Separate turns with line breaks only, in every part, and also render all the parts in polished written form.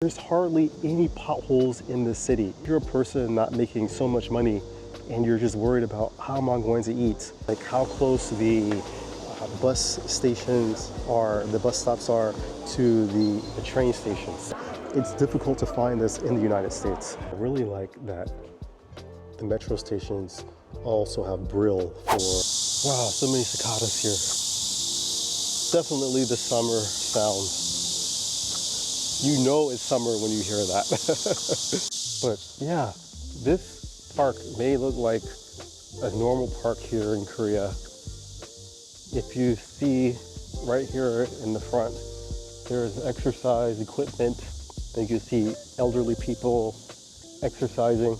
There's hardly any potholes in this city. If you're a person not making so much money and you're just worried about how am I going to eat, like how close the bus stations are, the bus stops are to the train stations. It's difficult to find this in the United States. I really like that the metro stations also have Brill for, wow, so many cicadas here. Definitely the summer sound. You know it's summer when you hear that. But yeah, this park may look like a normal park here in Korea. If you see right here in the front, there's exercise equipment. And you can see elderly people exercising.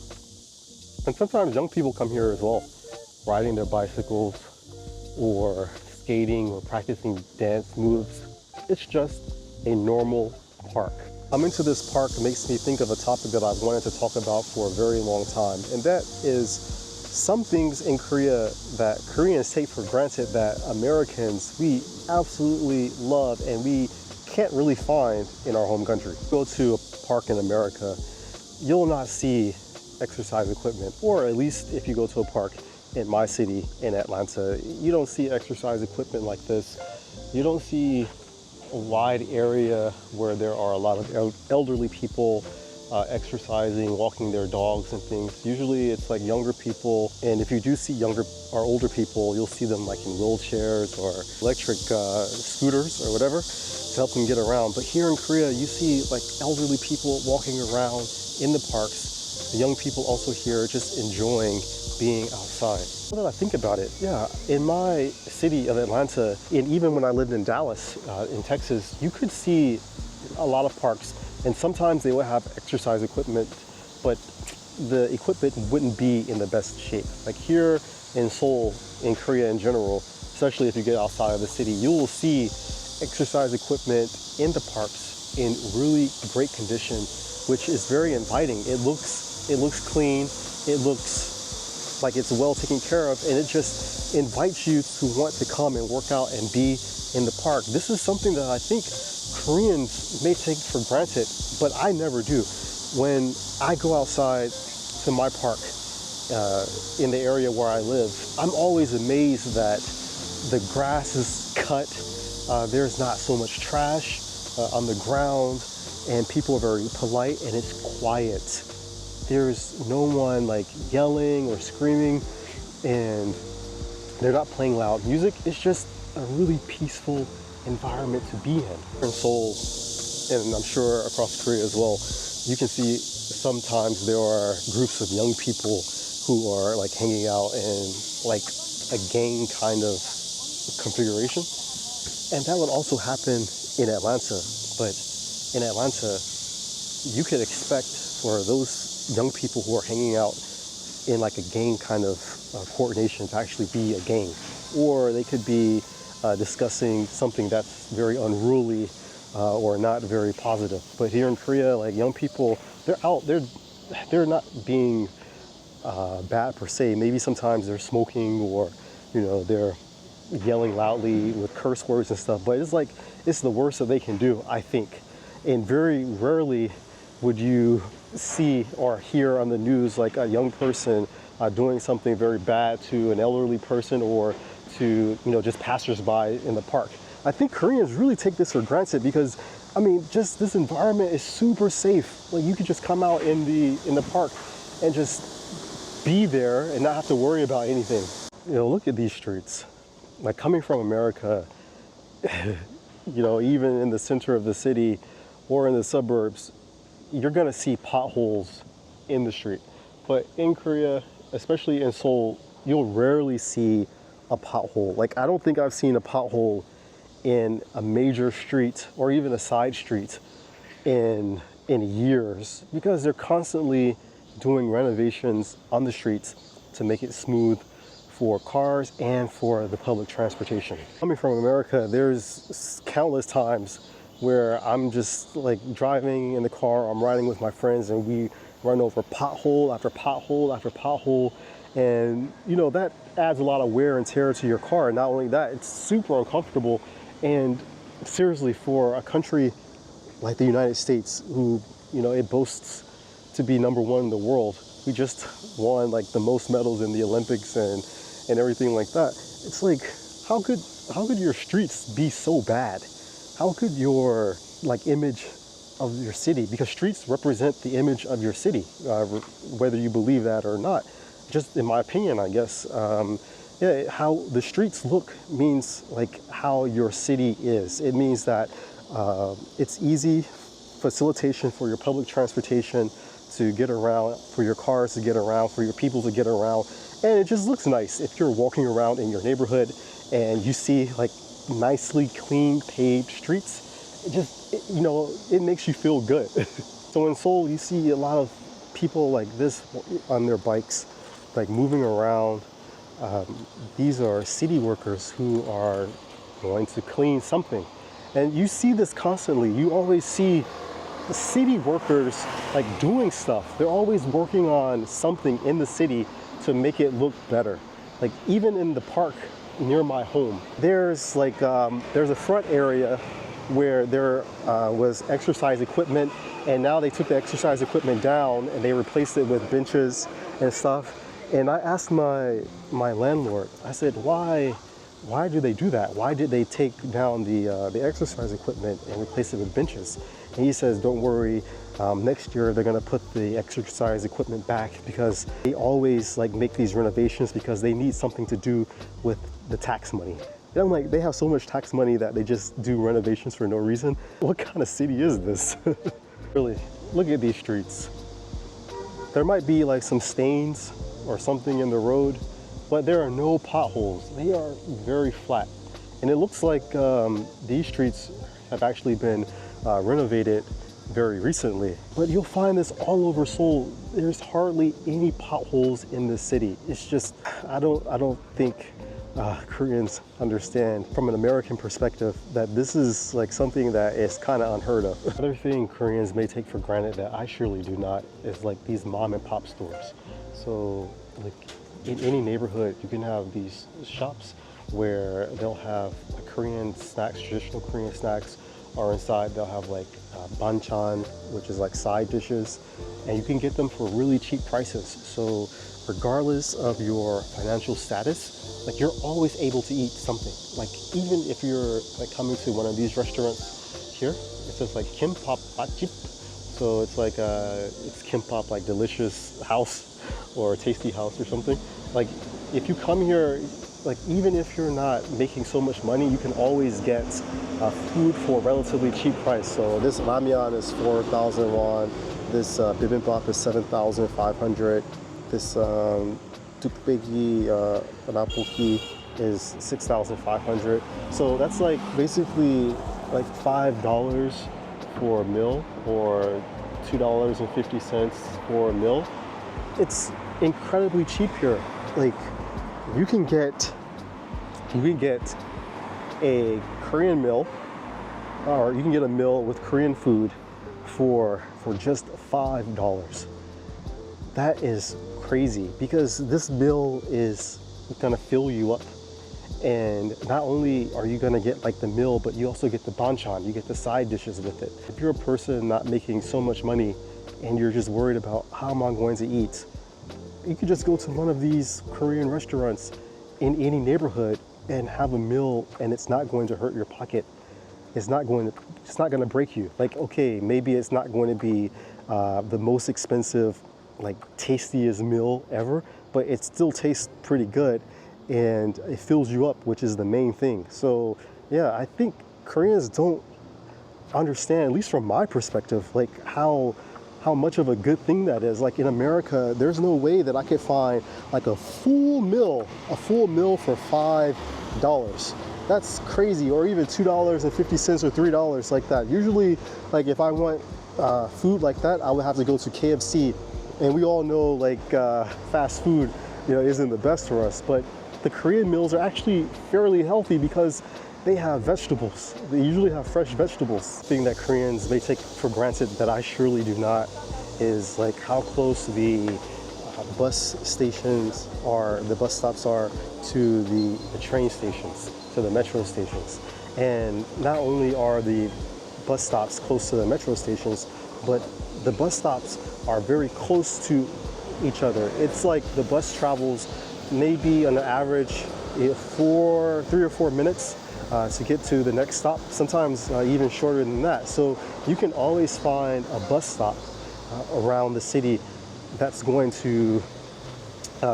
And sometimes young people come here as well, riding their bicycles or skating or practicing dance moves. It's just a normal park. I'm into this park. It makes me think of a topic that I've wanted to talk about for a very long time, and that is some things in Korea that Koreans take for granted that Americans, we absolutely love and we can't really find in our home country. Go to a park in America, you'll not see exercise equipment, or at least if you go to a park in my city in Atlanta, you don't see exercise equipment like this. You don't see a wide area where there are a lot of elderly people exercising, walking their dogs and things. Usually it's like younger people, and if you do see younger or older people, you'll see them like in wheelchairs or electric scooters or whatever to help them get around. But here in Korea, you see like elderly people walking around in the parks. The young people also here just enjoying being outside. Now that I think about it, yeah, in my city of Atlanta, and even when I lived in Dallas, in Texas, you could see a lot of parks, and sometimes they would have exercise equipment, but the equipment wouldn't be in the best shape. Like here in Seoul, in Korea in general, especially if you get outside of the city, you will see exercise equipment in the parks in really great condition, which is very inviting. It looks clean, it looks like it's well taken care of, and it just invites you to want to come and work out and be in the park. This is something that I think Koreans may take for granted, but I never do. When I go outside to my park in the area where I live, I'm always amazed that the grass is cut, there's not so much trash on the ground, and people are very polite, and it's quiet. There's no one like yelling or screaming, and they're not playing loud music. It's just a really peaceful environment to be in Seoul, and I'm sure across Korea as well. You can see sometimes there are groups of young people who are like hanging out in like a gang kind of configuration, and that would also happen in Atlanta. But in Atlanta, you could expect for those young people who are hanging out in like a gang kind of coordination to actually be a gang, or they could be discussing something that's very unruly or not very positive. But here in Korea, like young people, they're out, they're not being bad per se. Maybe sometimes they're smoking, or you know, they're yelling loudly with curse words and stuff, but it's like it's the worst that they can do, I think. And very rarely would you see or hear on the news like a young person doing something very bad to an elderly person or to, you know, just passersby in the park. I think Koreans really take this for granted because, I mean, just this environment is super safe. Like you could just come out in the park and just be there and not have to worry about anything. You know, look at these streets. Like coming from America, you know, even in the center of the city or in the suburbs, you're gonna see potholes in the street. But in Korea, especially in Seoul, you'll rarely see a pothole. Like I don't think I've seen a pothole in a major street or even a side street in years, because they're constantly doing renovations on the streets to make it smooth for cars and for the public transportation. Coming from America, there's countless times where I'm just like driving in the car, I'm riding with my friends, and we run over pothole after pothole after pothole. And you know, that adds a lot of wear and tear to your car. Not only that, it's super uncomfortable. And seriously, for a country like the United States, who, it boasts to be #1 in the world. We just won like the most medals in the Olympics and everything like that. It's like, how could your streets be so bad? How could your like image of your city, because streets represent the image of your city, whether you believe that or not. Just in my opinion, I guess. Yeah, how the streets look means like how your city is. It means that it's easy facilitation for your public transportation to get around, for your cars to get around, for your people to get around. And it just looks nice if you're walking around in your neighborhood and you see like nicely clean paved streets. It makes you feel good. So in Seoul, you see a lot of people like this on their bikes, like moving around. These are city workers who are going to clean something. And you see this constantly. You always see the city workers like doing stuff. They're always working on something in the city to make it look better. Like even in the park near my home, there's a front area where there was exercise equipment, and now they took the exercise equipment down and they replaced it with benches and stuff. And I asked my landlord, I said, why do they do that? Why did they take down the exercise equipment and replace it with benches? And he says, don't worry, next year they're gonna put the exercise equipment back, because they always like make these renovations because they need something to do with the tax money. And I'm like, they have so much tax money that they just do renovations for no reason? What kind of city is this? Really, look at these streets. There might be like some stains or something in the road, but there are no potholes. They are very flat. And it looks like these streets have actually been renovated very recently. But you'll find this all over Seoul. There's hardly any potholes in the city. It's just, I don't think Koreans understand from an American perspective that this is like something that is kind of unheard of. Another thing Koreans may take for granted that I surely do not is like these mom and pop stores. So like in any neighborhood, you can have these shops where they'll have Korean snacks, traditional Korean snacks, or inside they'll have like banchan, which is like side dishes, and you can get them for really cheap prices. So regardless of your financial status, like you're always able to eat something. Like even if you're like coming to one of these restaurants here, it says like kimbap batjip. So it's like it's kimbap, like delicious house or tasty house or something. Like if you come here, like even if you're not making so much money, you can always get food for a relatively cheap price. So this ramyeon is 4,000 won. This bibimbap is 7,500. This tukbegi rapoki is 6,500. So that's like basically like $5 for a meal, or $2.50 for a meal. It's incredibly cheap here. Like you can get a Korean meal, or you can get a meal with Korean food for just $5. That is crazy, because this meal is gonna fill you up. And not only are you gonna get like the meal, but you also get the banchan, you get the side dishes with it. If you're a person not making so much money and you're just worried about how am I going to eat, you could just go to one of these Korean restaurants in any neighborhood and have a meal, and it's not going to hurt your pocket. It's not going to break you. Like, okay, maybe it's not going to be the most expensive, like tastiest meal ever, but it still tastes pretty good and it fills you up, which is the main thing. So yeah, I think Koreans don't understand, at least from my perspective, like how much of a good thing that is. Like in America, there's no way that I could find like a full meal for $5. That's crazy. Or even $2.50 or $3 like that. Usually, like if I want food like that, I would have to go to KFC. And we all know like fast food, isn't the best for us. But the Korean meals are actually fairly healthy because they have vegetables. They usually have fresh vegetables. The thing that Koreans may take for granted that I surely do not is like how close the bus stations are, the bus stops are to the train stations, to the metro stations. And not only are the bus stops close to the metro stations, but the bus stops are very close to each other. It's like the bus travels maybe on the average 3 or 4 minutes to get to the next stop, sometimes even shorter than that. So you can always find a bus stop around the city that's going to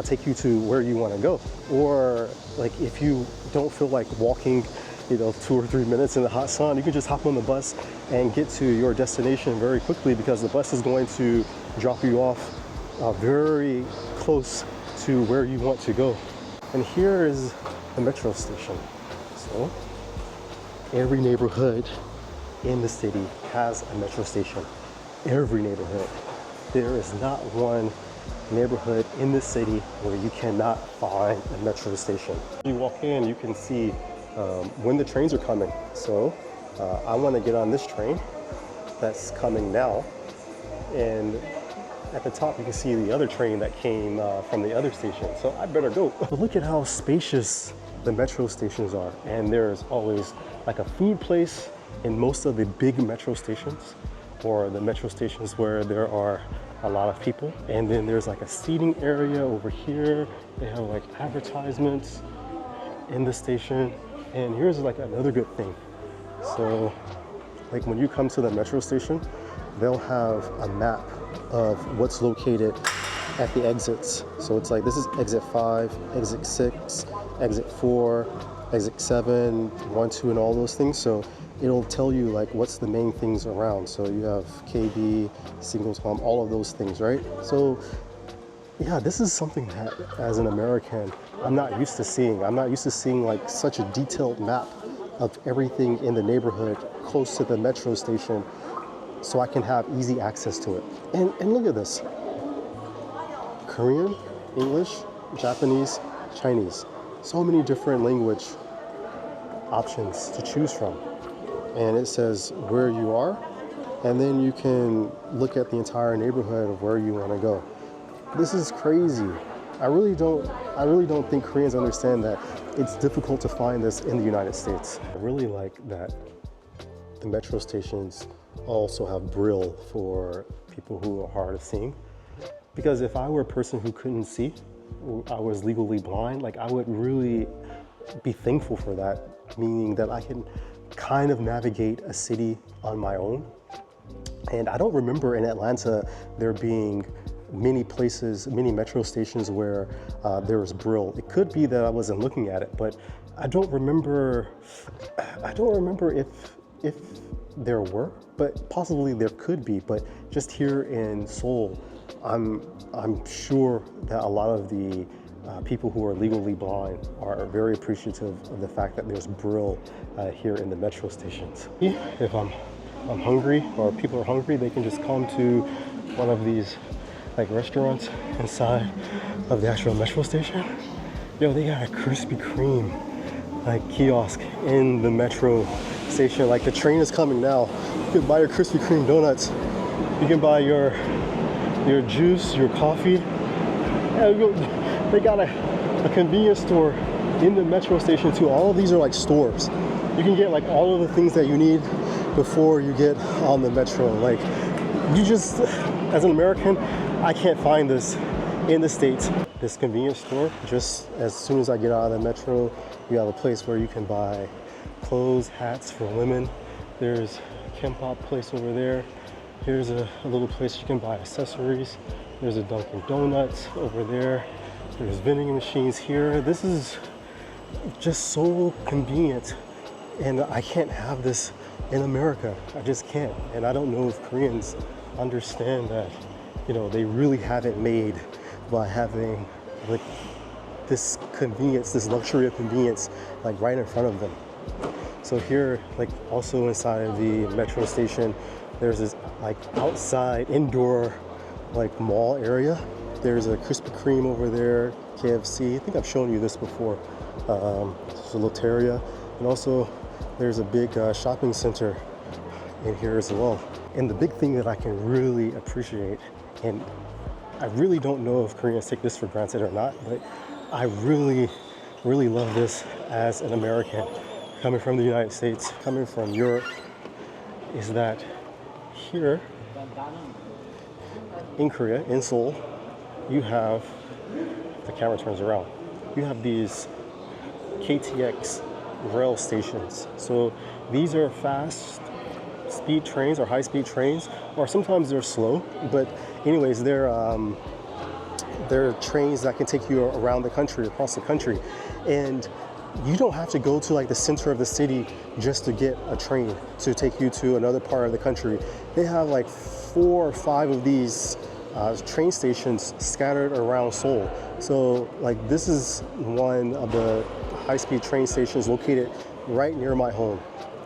take you to where you want to go. Or like if you don't feel like walking 2 or 3 minutes in the hot sun, you can just hop on the bus and get to your destination very quickly, because the bus is going to drop you off very close to where you want to go. And here is the metro station. So every neighborhood in the city has a metro station. Every neighborhood. There is not one neighborhood in the city where you cannot find a metro station. You walk in, you can see when the trains are coming. So I want to get on this train that's coming now, and at the top you can see the other train that came from the other station, so I better go. But look at how spacious the metro stations are, and there's always like a food place in most of the big metro stations, or the metro stations where there are a lot of people. And then there's like a seating area over here. They have like advertisements in the station. And here's like another good thing. So like when you come to the metro station, they'll have a map of what's located at the exits. So it's like, this is exit 5, exit 6, exit 4, exit 7, 1, 2, and all those things. So it'll tell you like what's the main things around. So you have KB, Singles Home, all of those things, right? So yeah, this is something that as an American, I'm not used to seeing. I'm not used to seeing like such a detailed map of everything in the neighborhood close to the metro station, so I can have easy access to it. And look at this. Korean, English, Japanese, Chinese. So many different language options to choose from. And it says where you are, and then you can look at the entire neighborhood of where you want to go. This is crazy. I really don't think Koreans understand that it's difficult to find this in the United States. I really like that the metro stations also have Braille for people who are hard of seeing. Because if I were a person who couldn't see, or I was legally blind, like I would really be thankful for that, meaning that I can kind of navigate a city on my own. And I don't remember in Atlanta there being many places, many metro stations where there was Braille. It could be that I wasn't looking at it, but I don't remember if there were, but possibly there could be. But just here in Seoul, I'm sure that a lot of the people who are legally blind are very appreciative of the fact that there's Braille here in the metro stations. If I'm hungry, or people are hungry, they can just come to one of these like restaurants inside of the actual metro station. Yo, they got a Krispy Kreme like kiosk in the metro station. Like the train is coming now. You can buy your Krispy Kreme donuts. You can buy your juice, your coffee. Yeah, they got a convenience store in the metro station too. All of these are like stores. You can get like all of the things that you need before you get on the metro. Like you just, as an American, I can't find this in the States. This convenience store, just as soon as I get out of the metro, you have a place where you can buy clothes, hats for women. There's a Kimbap place over there. Here's a little place you can buy accessories. There's a Dunkin' Donuts over there. There's vending machines here. This is just so convenient, and I can't have this in America. I just can't. And I don't know if Koreans understand that, they really have it made by having like this convenience, this luxury of convenience, like right in front of them. So here, like also inside of the metro station, there's this like outside indoor like mall area. There's a Krispy Kreme over there, KFC. I think I've shown you this before. There's a Loteria, and also there's a big shopping center in here as well. And the big thing that I can really appreciate, and I really don't know if Koreans take this for granted or not, but I really, really love this as an American coming from the United States, coming from Europe. is that here in Korea, in Seoul, you have, the camera turns around, you have these KTX Rail stations. So these are fast speed trains or high speed trains, or sometimes they're slow, but anyways, they're trains that can take you around the country, across the country. And you don't have to go to like the center of the city just to get a train to take you to another part of the country. They have like 4 or 5 of these train stations scattered around Seoul. So like this is one of the high-speed train stations located right near my home.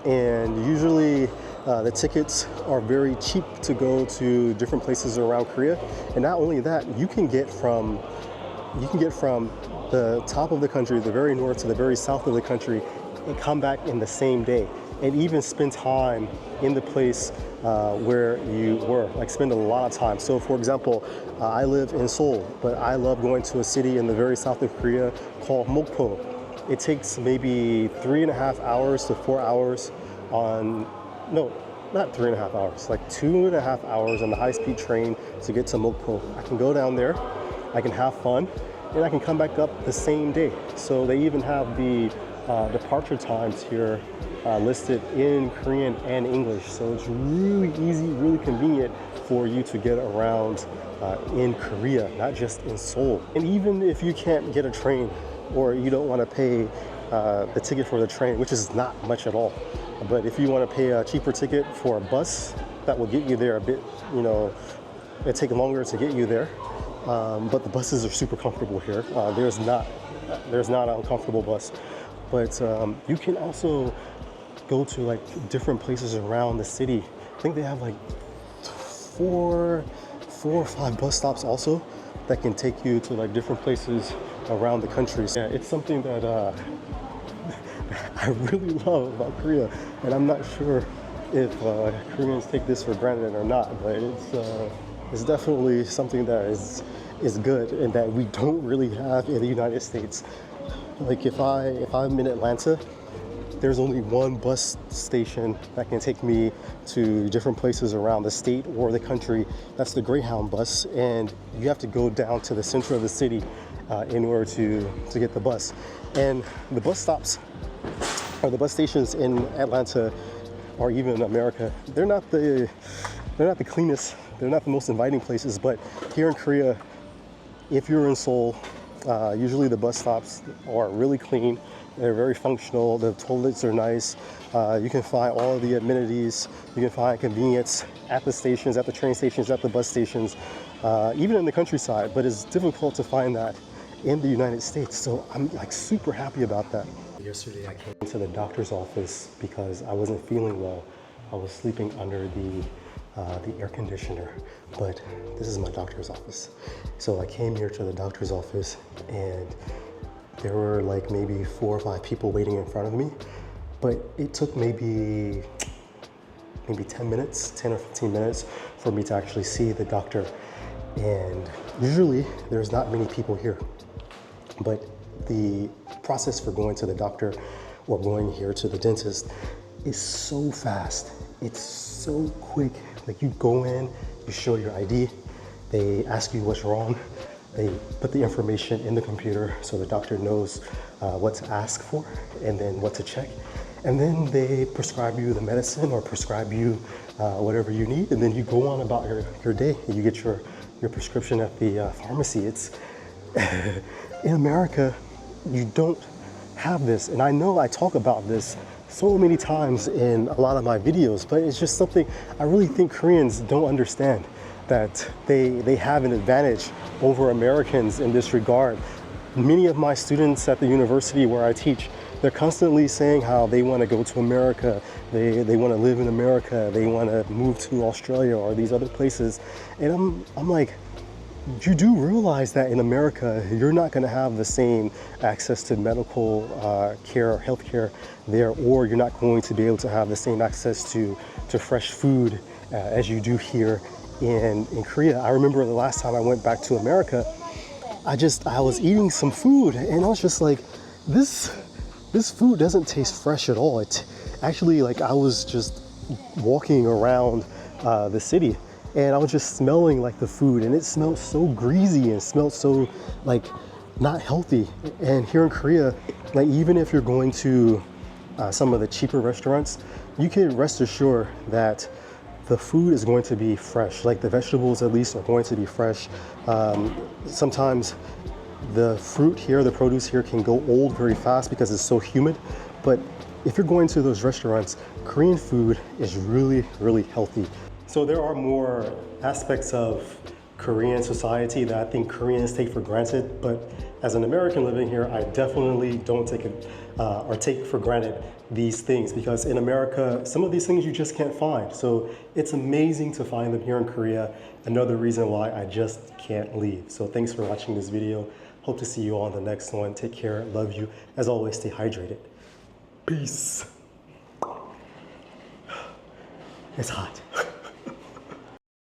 And usually the tickets are very cheap to go to different places around Korea. And not only that, you can get from the top of the country, the very north to the very south of the country, and come back in the same day, and even spend time in the place where you were, like spend a lot of time. So for example, I live in Seoul, but I love going to a city in the very south of Korea called Mokpo. It takes maybe 3.5 hours to 4 hours on, no, not 3.5 hours, like 2.5 hours on the high-speed train to get to Mokpo. I can go down there, I can have fun, and I can come back up the same day. So they even have the departure times here listed in Korean and English. So it's really easy, really convenient for you to get around in Korea, not just in Seoul. And even if you can't get a train, or you don't want to pay the ticket for the train, which is not much at all, but if you want to pay a cheaper ticket for a bus, that will get you there a bit, you know, it take longer to get you there. But the buses are super comfortable here. There's not an uncomfortable bus, but you can also go to like different places around the city. I think they have like 4 or 5 bus stops also that can take you to like different places around the country. So, yeah, it's something that I really love about Korea, and I'm not sure if Koreans take this for granted or not, but it's definitely something that is good and that we don't really have in the United States. Like if I'm in Atlanta, there's only one bus station that can take me to different places around the state or the country. That's the Greyhound bus, and you have to go down to the center of the city in order to get the bus. And the bus stops or the bus stations in Atlanta or even in America, they're not the cleanest, they're not the most inviting places, but here in Korea, if you're in Seoul, usually the bus stops are really clean. They're very functional. The toilets are nice. You can find all of the amenities. You can find convenience at the stations, at the train stations, at the bus stations, even in the countryside. But it's difficult to find that in the United States. So I'm like super happy about that. Yesterday I came to the doctor's office because I wasn't feeling well. I was sleeping under the air conditioner, but this is my doctor's office. So I came here to the doctor's office, and there were like maybe 4 or 5 people waiting in front of me, but it took maybe 10 minutes, 10 or 15 minutes for me to actually see the doctor. And usually there's not many people here, but the process for going to the doctor or going here to the dentist is so fast. It's so quick. Like you go in, you show your ID, they ask you what's wrong, they put the information in the computer so the doctor knows what to ask for and then what to check. And then they prescribe you the medicine or prescribe you whatever you need, and then you go on about your day and you get your prescription at the pharmacy. It's in America, you don't have this. And I know I talk about this so many times in a lot of my videos, but it's just something I really think Koreans don't understand, that they have an advantage over Americans in this regard. Many of my students at the university where I teach, they're constantly saying how they want to go to America, they want to live in America, they want to move to Australia or these other places. And I'm like, you do realize that in America, you're not going to have the same access to medical care or health care there, or you're not going to be able to have the same access to fresh food as you do here in Korea. I remember the last time I went back to America, I was eating some food and I was just like, this food doesn't taste fresh at all. It actually, like, I was just walking around the city, and I was just smelling like the food, and it smelled so greasy and smelled so like not healthy. And here in Korea, like even if you're going to some of the cheaper restaurants, you can rest assured that the food is going to be fresh. Like the vegetables at least are going to be fresh. Sometimes the fruit here, the produce here can go old very fast because it's so humid. But if you're going to those restaurants, Korean food is really, really healthy. So there are more aspects of Korean society that I think Koreans take for granted, but as an American living here, I definitely don't take it or take for granted these things, because in America, some of these things you just can't find. So it's amazing to find them here in Korea. Another reason why I just can't leave. So thanks for watching this video. Hope to see you on the next one. Take care, love you. As always, stay hydrated. Peace. It's hot.